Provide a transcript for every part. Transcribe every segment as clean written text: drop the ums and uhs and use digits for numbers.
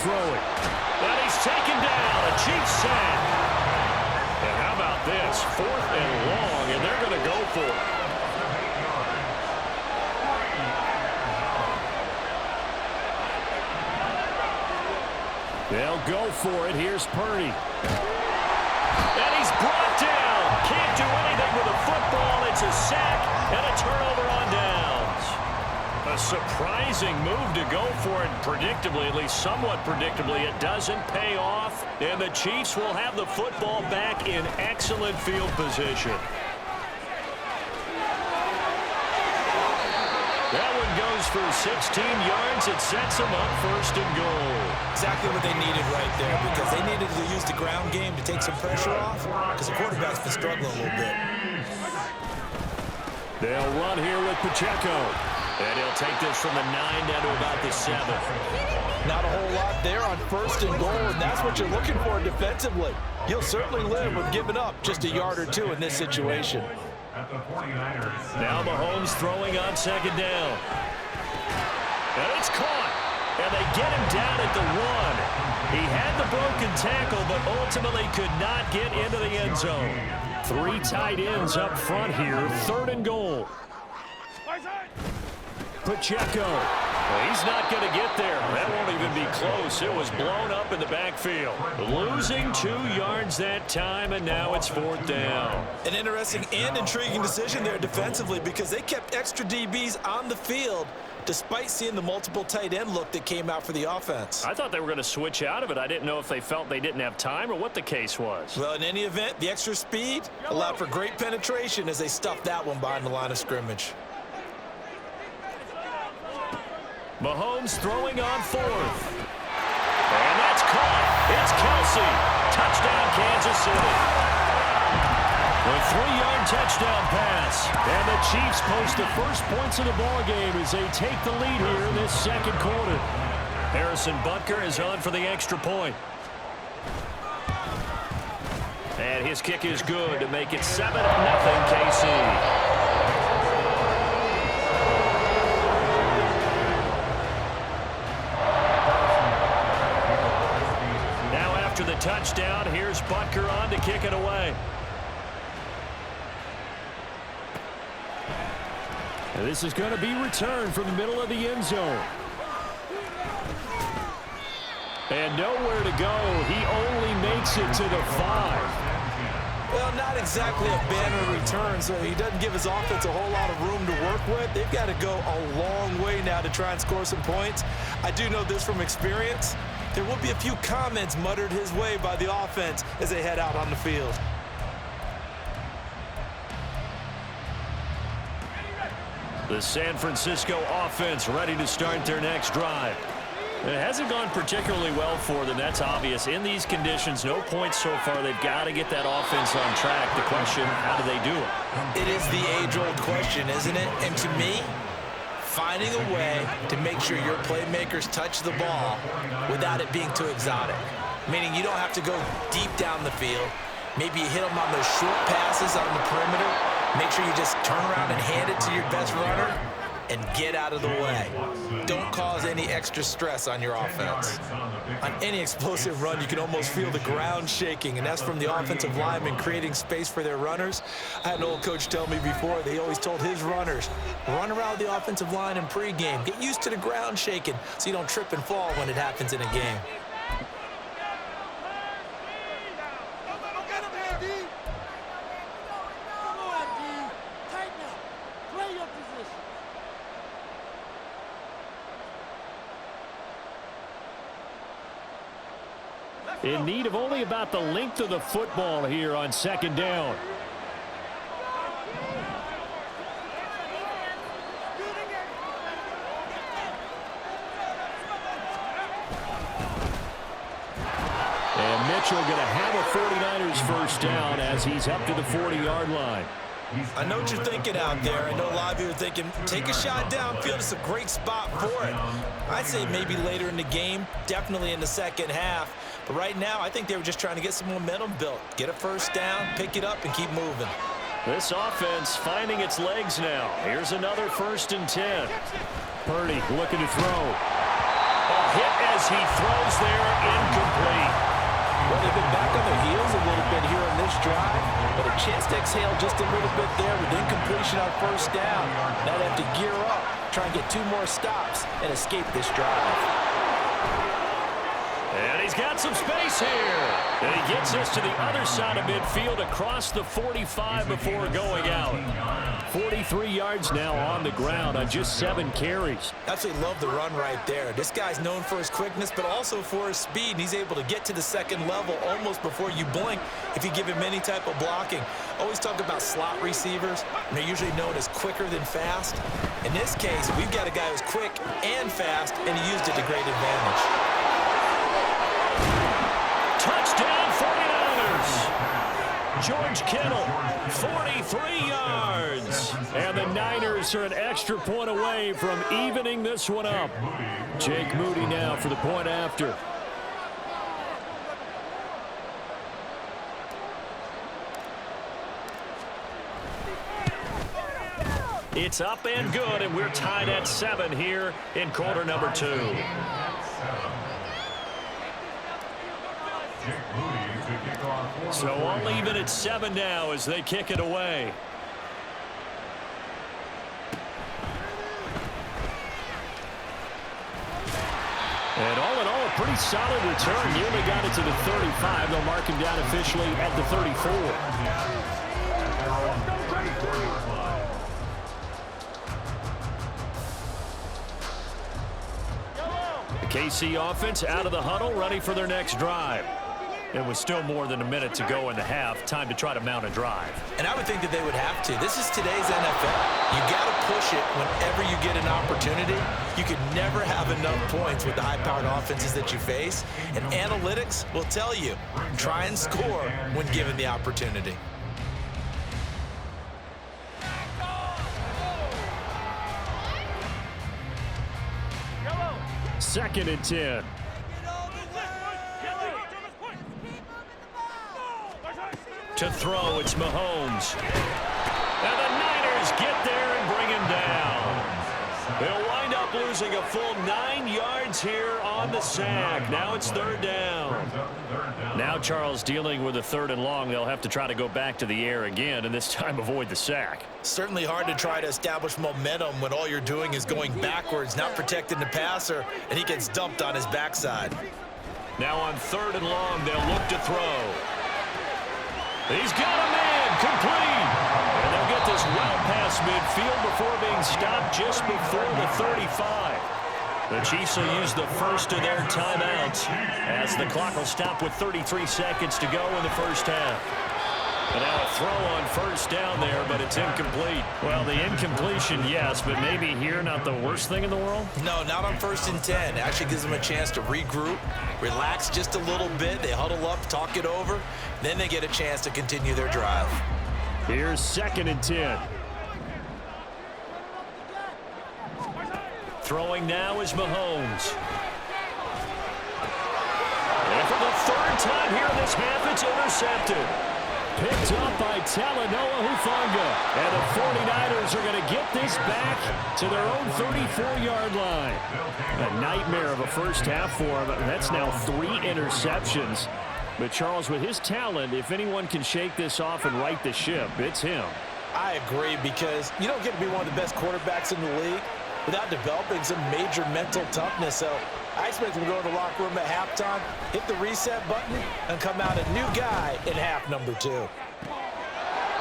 throwing. And he's taken down. A Chiefs sack. And how about this? 4th and long, and they're going to go for it. They'll go for it. Here's Purdy. And he's brought down. Can't do anything with a football. It's a sack and a turnover on downs. A surprising move to go for it. Predictably, at least somewhat predictably, it doesn't pay off. And the Chiefs will have the football back in excellent field position. That one goes for 16 yards. It sets them up 1st and goal. Exactly what they needed right there, because they needed to use the ground game to take some pressure off, because the quarterback's been struggling a little bit. They'll run here with Pacheco. And he'll take this from the 9 down to about the 7. Not a whole lot there on 1st and goal, and that's what you're looking for defensively. You'll certainly live with giving up just a yard or two in this situation. Now Mahomes throwing on 2nd down. And it's caught. And they get him down at the 1. He had the broken tackle, but ultimately could not get into the end zone. 3 tight ends up front here. 3rd and goal. Pacheco. Well, he's not going to get there. That won't even be close. It was blown up in the backfield. Losing 2 yards that time, and now it's 4th down. An interesting and intriguing decision there defensively, because they kept extra DBs on the field despite seeing the multiple tight end look that came out for the offense. I thought they were going to switch out of it. I didn't know if they felt they didn't have time or what the case was. Well, in any event, the extra speed allowed for great penetration as they stuffed that one behind the line of scrimmage. Mahomes throwing on 4th. And that's caught. It's Kelsey. Touchdown, Kansas City. A 3-yard touchdown pass. And the Chiefs post the first points of the ballgame as they take the lead here in this 2nd quarter. Harrison Butker is on for the extra point. And his kick is good to make it 7-0 KC. After the touchdown, here's Butker on to kick it away. And this is going to be returned from the middle of the end zone. And nowhere to go. He only makes it to the 5. Well, not exactly a banner return, so he doesn't give his offense a whole lot of room to work with. They've got to go a long way now to try and score some points. I do know this from experience. There will be a few comments muttered his way by the offense as they head out on the field. The San Francisco offense ready to start their next drive. It hasn't gone particularly well for them. That's obvious. In these conditions, no points so far. They've got to get that offense on track. The question, how do they do it? It is the age-old question, isn't it? And to me, finding a way to make sure your playmakers touch the ball without it being too exotic. Meaning you don't have to go deep down the field. Maybe you hit them on those short passes on the perimeter. Make sure you just turn around and hand it to your best runner and get out of the way. Don't cause any extra stress on your offense. On any explosive run, you can almost feel the ground shaking, and that's from the offensive linemen creating space for their runners. I had an old coach tell me before, they always told his runners, run around the offensive line in pregame. Get used to the ground shaking so you don't trip and fall when it happens in a game. In need of only about the length of the football here on 2nd down. And Mitchell going to have a 49ers first down as he's up to the 40-yard line. I know what you're thinking out there. I know a lot of you are thinking, take a shot downfield. It's a great spot for it. I'd say maybe later in the game, definitely in the second half. But right now, I think they were just trying to get some momentum built. Get a first down, pick it up, and keep moving. This offense finding its legs now. Here's another 1st and 10. Purdy looking to throw. A hit as as he throws there, incomplete. Well, they've been back on their heels a little bit here on this drive, but a chance to exhale just a little bit there with incompletion on first down. Now they have to gear up, try and get 2 more stops, and escape this drive. And he's got some space here. And he gets us to the other side of midfield across the 45 before going out. 43 yards now on the ground on just 7 carries. Absolutely love the run right there. This guy's known for his quickness, but also for his speed. And he's able to get to the second level almost before you blink if you give him any type of blocking. Always talk about slot receivers, and they're usually known as quicker than fast. In this case, we've got a guy who's quick and fast, and he used it to great advantage. Touchdown 49ers. George Kittle, 43 yards. And the Niners are an extra point away from evening this one up. Jake Moody now for the point after. It's up and good, and we're tied at 7 here in quarter number 2. So all even at 7 now as they kick it away. And all in all, a pretty solid return. Nearly got it to the 35. They'll mark him down officially at the 34. The KC offense out of the huddle, ready for their next drive. It was still more than a minute to go in the half. Time to try to mount a drive. And I would think that they would have to. This is today's NFL. You got to push it whenever you get an opportunity. You can never have enough points with the high-powered offenses that you face. And analytics will tell you, try and score when given the opportunity. Second and 10. To throw, it's Mahomes. And the Niners get there and bring him down. They'll wind up losing a full 9 yards here on the sack. Now it's 3rd down. Now Charles dealing with a 3rd and long. They'll have to try to go back to the air again, and this time avoid the sack. Certainly hard to try to establish momentum when all you're doing is going backwards, not protecting the passer, and he gets dumped on his backside. Now on 3rd and long, they'll look to throw. He's got a man, complete. And they'll get this well past midfield before being stopped just before the 35. The Chiefs will use the first of their timeouts as the clock will stop with 33 seconds to go in the first half. And now a throw on first down there, but it's incomplete. Well, the incompletion, yes, but maybe here not the worst thing in the world? No, not on 1st and 10. It actually gives them a chance to regroup, relax just a little bit. They huddle up, talk it over. Then they get a chance to continue their drive. Here's 2nd and 10. Throwing now is Mahomes. And for the 3rd time here in this half, it's intercepted. Picked up by Talanoa Hufanga. And the 49ers are going to get this back to their own 34-yard line. A nightmare of a first half for him. That's now 3 interceptions. But Charles, with his talent, if anyone can shake this off and right the ship, it's him. I agree, because you don't get to be one of the best quarterbacks in the league without developing some major mental toughness. So I expect him to go to the locker room at halftime, hit the reset button, and come out a new guy in half number 2.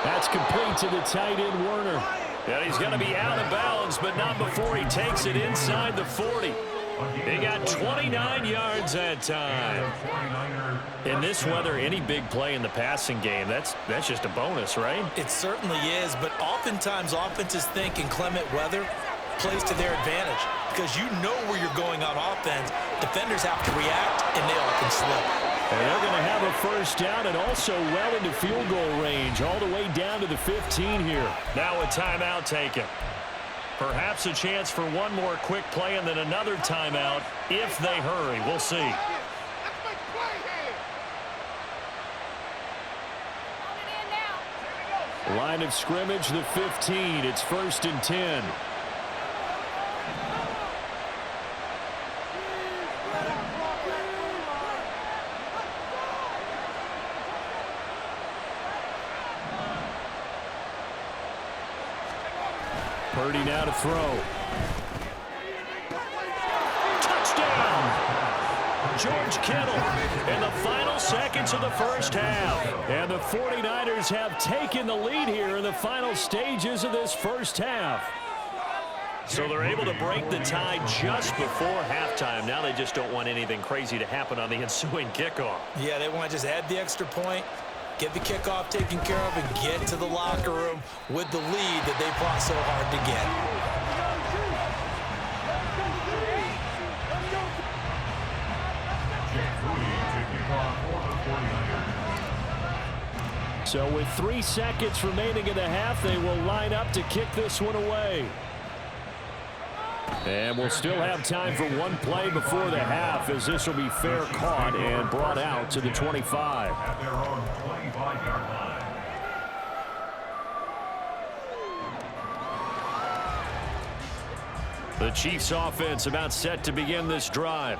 That's complete to the tight end, Werner. And he's going to be out of bounds, but not before he takes it inside the 40. He got 29 yards that time. In this weather, any big play in the passing game, that's just a bonus, right? It certainly is, but oftentimes offenses think inclement weather plays to their advantage, because you know where you're going on offense. Defenders have to react, and they all can slip. And they're going to have a first down and also well into field goal range, all the way down to the 15 here. Now a timeout taken. Perhaps a chance for one more quick play and then another timeout if they hurry. We'll see. Line of scrimmage, the 15. It's 1st and 10. Purdy now to throw. Touchdown! George Kittle in the final seconds of the first half. And the 49ers have taken the lead here in the final stages of this first half. So they're able to break the tie just before halftime. Now they just don't want anything crazy to happen on the ensuing kickoff. Yeah, they want to just add the extra point, get the kickoff taken care of, and get to the locker room with the lead that they fought so hard to get. So with 3 seconds remaining in the half, they will line up to kick this one away. And we'll still have time for one play before the half, as this will be fair caught and brought out to the 25. At their own 25-yard line. The Chiefs offense about set to begin this drive.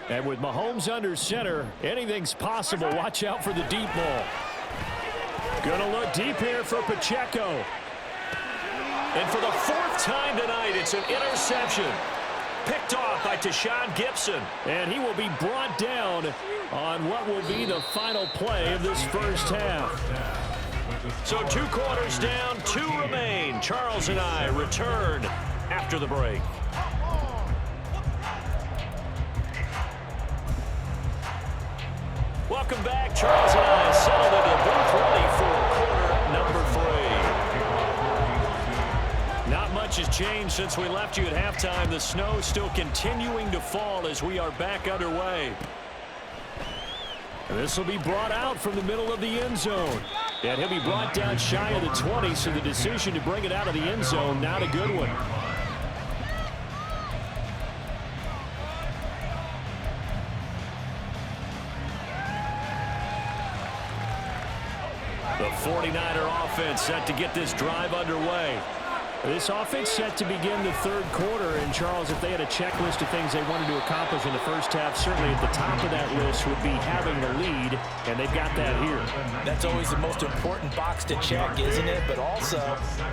And with Mahomes under center, anything's possible. Watch out for the deep ball. Gonna look deep here for Pacheco. And for the 4th time tonight, it's an interception. Picked off by Tashawn Gibson. And he will be brought down on what will be the final play of this first half. So 2 quarters down, 2 remain. Charles and I return after the break. Welcome back. Charles and I settled into booth ready for quarter number 3. Not much has changed since we left you at halftime. The snow still continuing to fall as we are back underway. And this will be brought out from the middle of the end zone. And he'll be brought down shy of the 20, so the decision to bring it out of the end zone, not a good one. The 49er offense set to get this drive underway. This offense set to begin the 3rd quarter. And, Charles, if they had a checklist of things they wanted to accomplish in the first half, certainly at the top of that list would be having the lead, and they've got that here. That's always the most important box to check, isn't it? But also,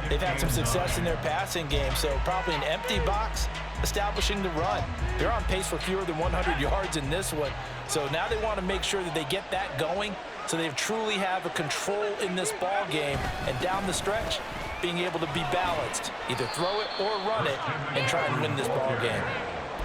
they've had some success in their passing game, so probably an empty box establishing the run. They're on pace for fewer than 100 yards in this one, so now they want to make sure that they get that going so they truly have a control in this ball game, and down the stretch, being able to be balanced, either throw it or run it, and try and win this ball game.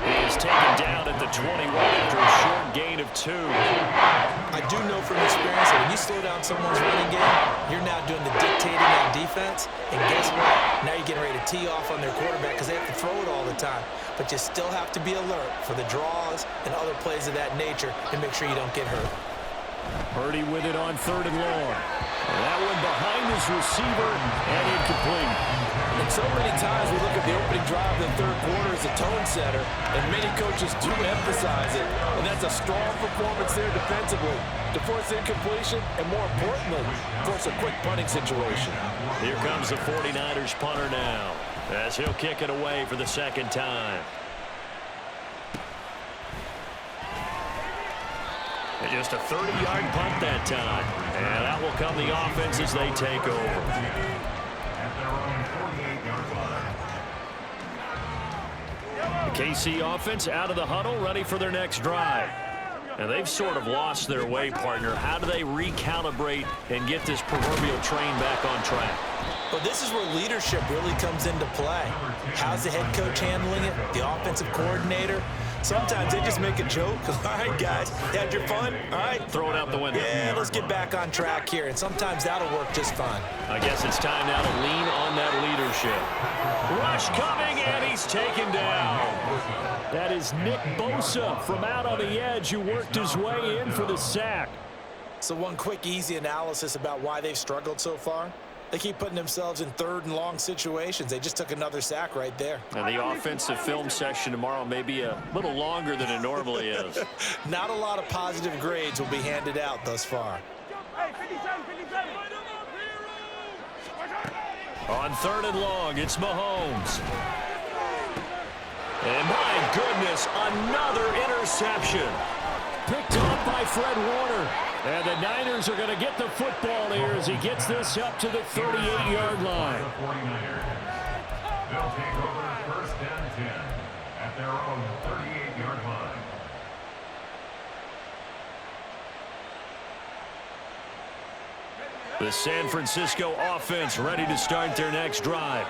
He is taken down at the 21 after a short gain of 2. I do know from experience that when you slow down someone's running game, you're now doing the dictating on defense, and guess what? Now you're getting ready to tee off on their quarterback because they have to throw it all the time. But you still have to be alert for the draws and other plays of that nature and make sure you don't get hurt. Purdy with it on 3rd and long. That one behind his receiver and incomplete. And so many times we look at the opening drive of the 3rd quarter as a tone setter, and many coaches do emphasize it. And that's a strong performance there defensively to force incompletion and, more importantly, force a quick punting situation. Here comes the 49ers punter now, as he'll kick it away for the 2nd time. And just a 30-yard punt that time. And that will come the offense as they take over. The KC offense out of the huddle, ready for their next drive. And they've sort of lost their way, partner. How do they recalibrate and get this proverbial train back on track? Well, this is where leadership really comes into play. How's the head coach handling it? The offensive coordinator? Sometimes they just make a joke. All right, guys, you had your fun? All right. Throw it out the window. Yeah, let's get back on track here. And sometimes that'll work just fine. I guess it's time now to lean on that leadership. Rush coming, and he's taken down. That is Nick Bosa from out on the edge who worked his way in for the sack. So one quick, easy analysis about why they've struggled so far. They keep putting themselves in 3rd and long situations. They just took another sack right there. And the offensive film session tomorrow may be a little longer than it normally is. Not a lot of positive grades will be handed out thus far. On 3rd and long, it's Mahomes. And my goodness, another interception. Picked off by Fred Warner. And the Niners are going to get the football here as he gets this up to the 38-yard line. take over first and 10 at their own 38-yard line. The San Francisco offense ready to start their next drive.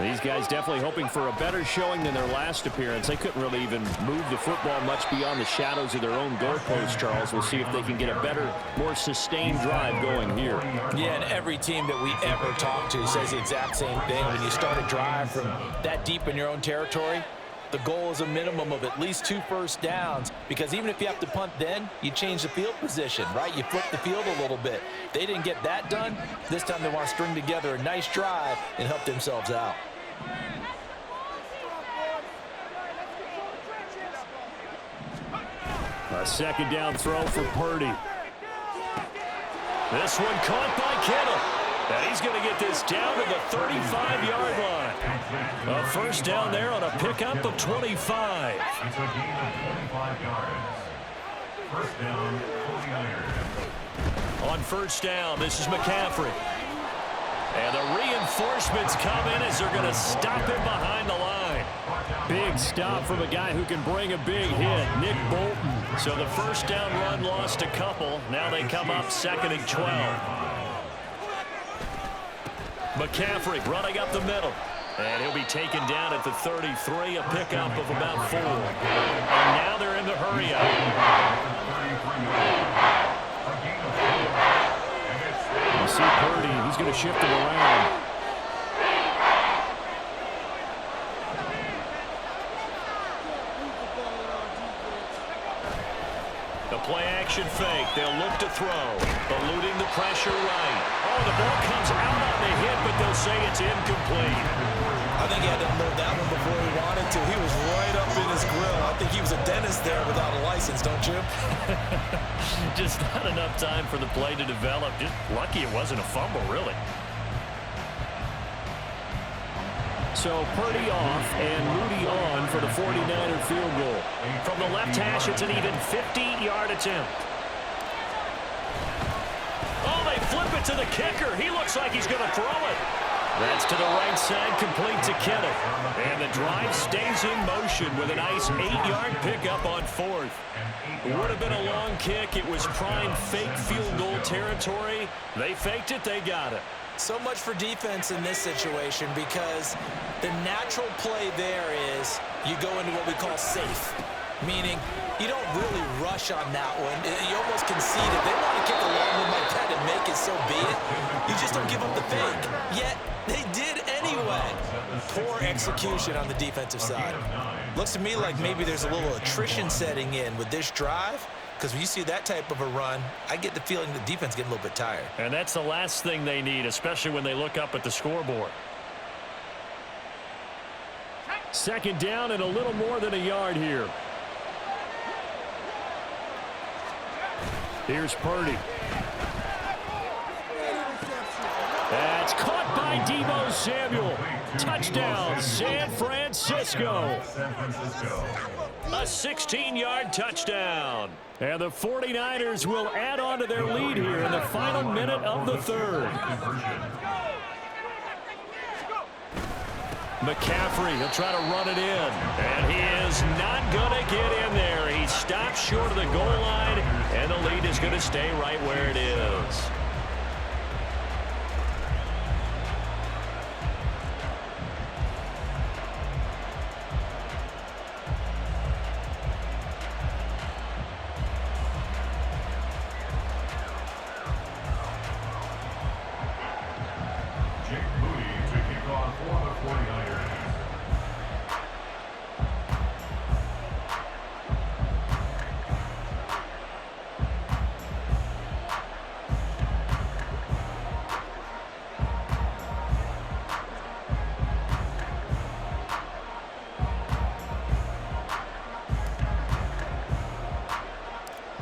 These guys definitely hoping for a better showing than their last appearance. They couldn't really even move the football much beyond the shadows of their own goalpost, Charles. We'll see if they can get a better, more sustained drive going here. Yeah, and every team that we ever talk to says the exact same thing. When you start a drive from that deep in your own territory, the goal is a minimum of at least 2 first downs, because even if you have to punt then, you change the field position, right? You flip the field a little bit. They didn't get that done. This time they want to string together a nice drive and help themselves out. A second down throw for Purdy. This one caught by Kittle. And he's going to get this down to the 35-yard line. A first down there on a pickup of 25. It's a gain of 25 yards. First down, 49ers. On first down, this is McCaffrey. And the reinforcements come in as they're going to stop him behind the line. Big stop from a guy who can bring a big hit, Nick Bolton. So the first down run lost a couple. Now they come up second and 12. McCaffrey running up the middle. And he'll be taken down at the 33, a pickup of about 4. And now they're in the hurry up. You see Purdy, he's going to shift it around. The play action fake. They'll look to throw. Eluding the pressure right. Oh, the ball comes out on the hit, but they'll say it's incomplete. I think he had to unload that one before he wanted to. He was right up in his grill. I think he was a dentist there without a license, don't you? Just not enough time for the play to develop. Just lucky it wasn't a fumble, really. So Purdy off and Moody on for the 49er field goal. From the left hash, it's an even 50-yard attempt. Oh, they flip it to the kicker. He looks like he's going to throw it. That's to the right side, complete to Kittle. And the drive stays in motion with a nice 8-yard pickup on fourth. It would have been a long kick. It was prime fake field goal territory. They faked it. They got it. So much for defense in this situation, because the natural play there is you go into what we call safe, meaning you don't really rush on that one. You almost concede it. They want to kick a long one like that and make it, so be it. You just don't give up the fake. Yet they did anyway. Poor execution on the defensive side. Looks to me like maybe there's a little attrition setting in with this drive, because when you see that type of a run, I get the feeling the defense getting a little bit tired. And that's the last thing they need, especially when they look up at the scoreboard. Second down and a little more than a yard here. Here's Purdy. That's caught by Deebo Samuel. Touchdown, San Francisco. A 16-yard touchdown. And the 49ers will add on to their lead here in the final minute of the third. McCaffrey, he'll try to run it in. And he is not going to get in there. He stops short of the goal line, and the lead is going to stay right where it is.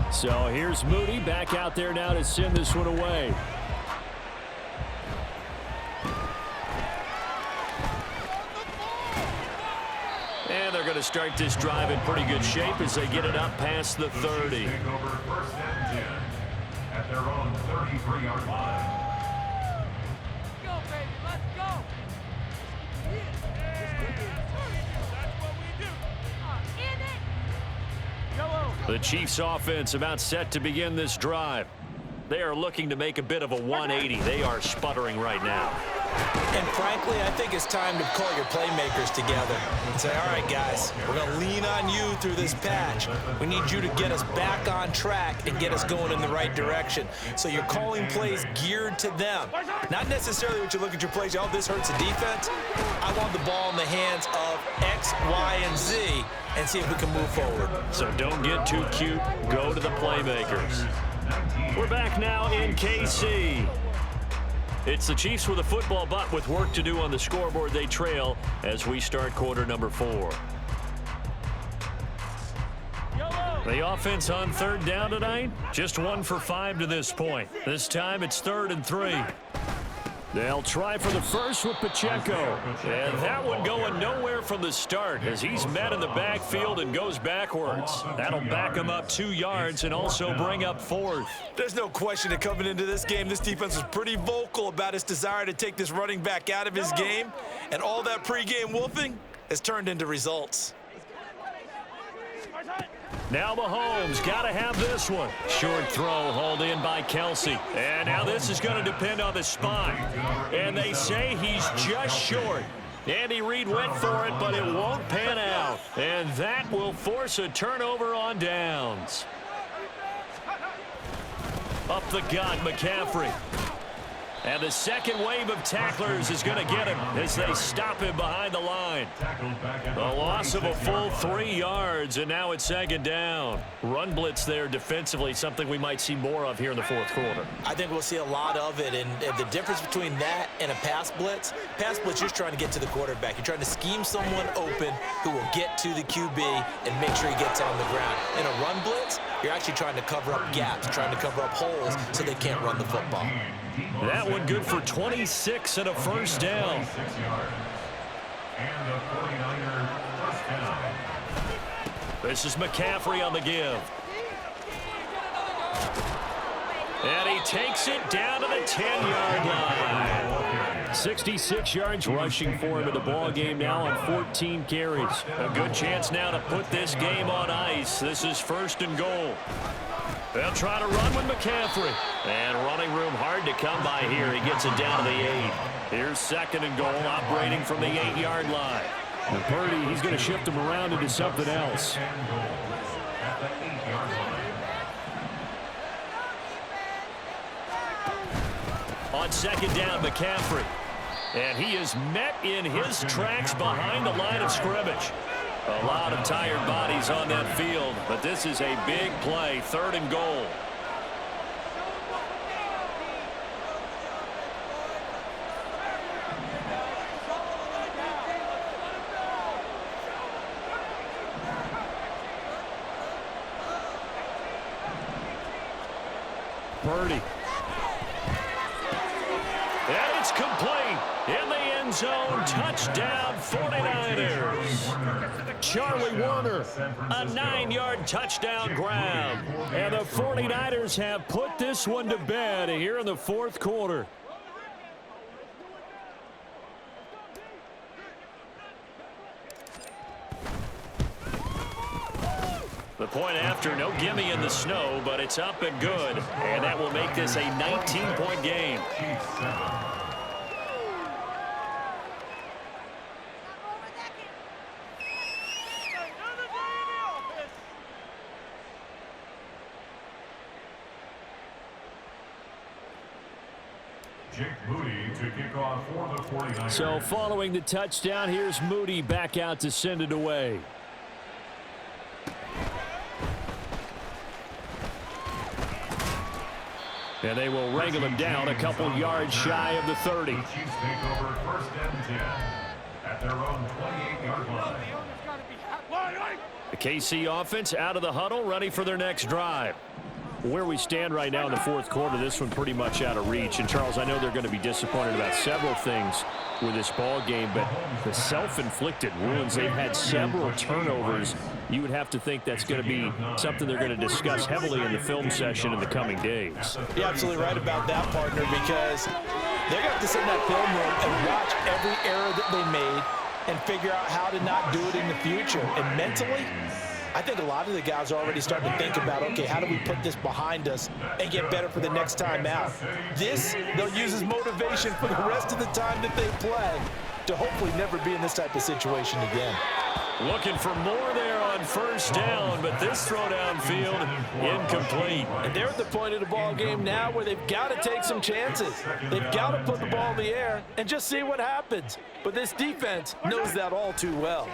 So here's Moody back out there now to send this one away. And they're going to start this drive in pretty good shape as they get it up past the 30. Take over first and 10 at their own 33-yard line. Go, baby, let's go. The Chiefs offense about set to begin this drive. They are looking to make a bit of a 180. They are sputtering right now. And frankly, I think it's time to call your playmakers together and say, all right, guys, we're going to lean on you through this patch. We need you to get us back on track and get us going in the right direction. So you're calling plays geared to them. Not necessarily what you look at your plays, oh, this hurts the defense. I want the ball in the hands of X, Y, and Z and see if we can move forward. So don't get too cute. Go to the playmakers. We're back now in KC. It's the Chiefs with a football, but with work to do on the scoreboard. They trail as we start quarter number 4. The offense on third down tonight, just 1 for 5 to this point. This time it's 3rd and 3. They'll try for the first with Pacheco. And that one going nowhere from the start as he's met in the backfield and goes backwards. That'll back him up 2 yards and also bring up 4th. There's no question that coming into this game, this defense was pretty vocal about its desire to take this running back out of his game. And all that pregame wolfing has turned into results. Now Mahomes got to have this one. Short throw hauled in by Kelsey. And now this is going to depend on the spot. And they say he's just short. Andy Reid went for it, but it won't pan out. And that will force a turnover on downs. Up the gut, McCaffrey. And the second wave of tacklers is going to get him as they stop him behind the line. A loss of a full 3 yards, and now it's 2nd down. Run blitz there defensively, something we might see more of here in the 4th quarter. I think we'll see a lot of it, and the difference between that and a pass blitz, you're just trying to get to the quarterback. You're trying to scheme someone open who will get to the QB and make sure he gets on the ground. In a run blitz, you're actually trying to cover up gaps, trying to cover up holes so they can't run the football. That one good for 26 and a first down. And the 49er first down. This is McCaffrey on the give. And he takes it down to the 10-yard line. 66 yards rushing for him in the ball game now on 14 carries. A good chance now to put this game on ice. This is 1st and goal. They'll try to run with McCaffrey. And running room hard to come by here. He gets it down to the 8. Here's 2nd and goal, operating from the 8-yard line. And Purdy, he's going to shift him around into something else. On 2nd down, McCaffrey. And he is met in his tracks behind the line of scrimmage. A lot of tired bodies on that field, but this is a big play, 3rd and goal. Purdy. And it's complete. In the end zone, touchdown 49ers. Charlie Warner, a 9-yard touchdown grab. And the 49ers have put this one to bed here in the 4th quarter. The point after, no gimme in the snow, but it's up and good. And that will make this a 19-point game. So following the touchdown, here's Moody back out to send it away. And they will wrangle him down a couple yards shy of the 30. The Chiefs take over 1st and 10 at their own 28-yard line. The KC offense out of the huddle, ready for their next drive. Where we stand right now in the 4th quarter, this one pretty much out of reach. And, Charles, I know they're going to be disappointed about several things with this ball game, but the self-inflicted wounds, they've had several turnovers. You would have to think that's going to be something they're going to discuss heavily in the film session in the coming days. You're absolutely right about that, partner, because they're going to have to sit in that film room and watch every error that they made and figure out how to not do it in the future. And mentally, I think a lot of the guys are already starting to think about, okay, how do we put this behind us and get better for the next time out? This, they'll use as motivation for the rest of the time that they play to hopefully never be in this type of situation again. Looking for more there on first down, but this throw downfield incomplete. And they're at the point of the ball game now where they've got to take some chances. They've got to put the ball in the air and just see what happens. But this defense knows that all too well.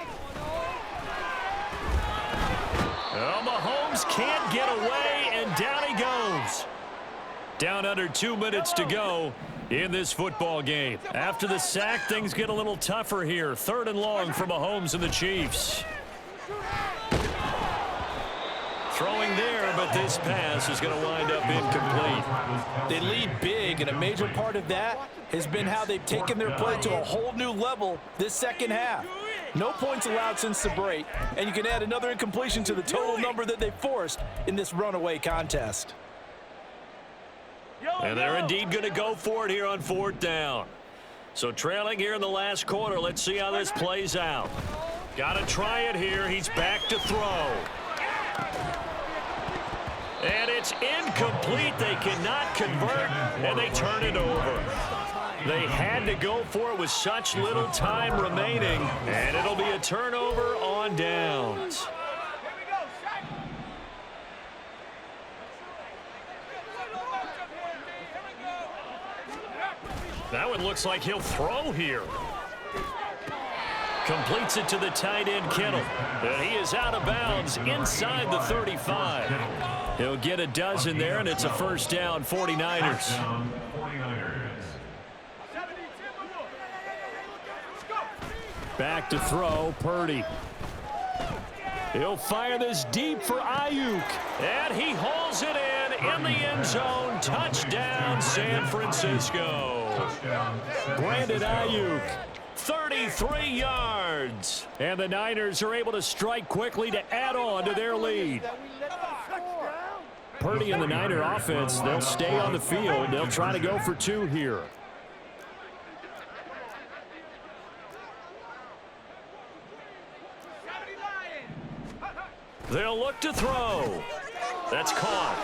Well, Mahomes can't get away, and down he goes. Down under 2 minutes to go in this football game. After the sack, things get a little tougher here. 3rd and long for Mahomes and the Chiefs. Throwing there, but this pass is going to wind up incomplete. They lead big, and a major part of that has been how they've taken their play to a whole new level this second half. No points allowed since the break, and you can add another incompletion to the total number that they forced in this runaway contest. And they're indeed going to go for it here on 4th down. So trailing here in the last quarter, let's see how this plays out. Got to try it here. He's back to throw. And it's incomplete. They cannot convert, and they turn it over. They had to go for it with such little time remaining, and it'll be a turnover on downs. That one looks like he'll throw here. Completes it to the tight end, Kittle. And he is out of bounds inside the 35. He'll get a dozen there, and it's a first down, 49ers. Back to throw, Purdy. He'll fire this deep for Ayuk. And he hauls it in the end zone. Touchdown, San Francisco. Brandon Ayuk, 33 yards. And the Niners are able to strike quickly to add on to their lead. Purdy and the Niner offense, they'll stay on the field. They'll try to go for 2 here. They'll look to throw. That's caught.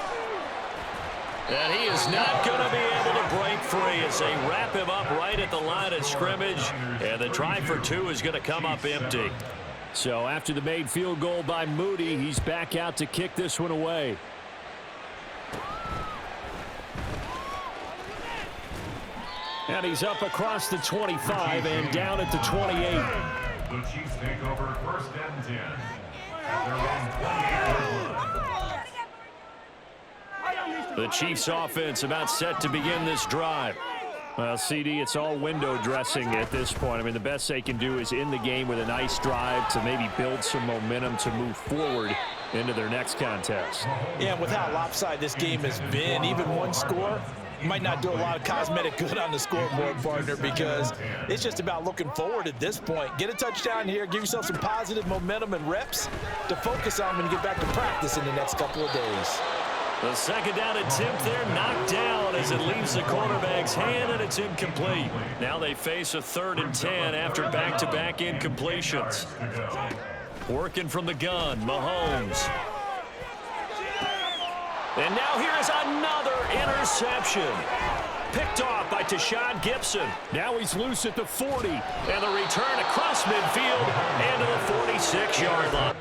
And he is not going to be able to break free as they wrap him up right at the line of scrimmage. And the try for 2 is going to come up empty. So after the made field goal by Moody, he's back out to kick this one away. And he's up across the 25 and down at the 28. The Chiefs take over 1st and 10. The Chiefs offense about set to begin this drive. Well, CD, it's all window dressing at this point. I mean, the best they can do is end the game with a nice drive to maybe build some momentum to move forward into their next contest. Yeah, and with how lopsided this game has been, even one score might not do a lot of cosmetic good on the scoreboard, partner, because it's just about looking forward at this point. Get a touchdown here, give yourself some positive momentum and reps to focus on when you get back to practice in the next couple of days. The second down attempt there knocked down as it leaves the quarterback's hand, and it's incomplete. Now they face a 3rd and 10 after back-to-back incompletions. Working from the gun, Mahomes. And now here's another interception. Picked off by Tashawn Gibson. Now he's loose at the 40. And the return across midfield and to the 46-yard line.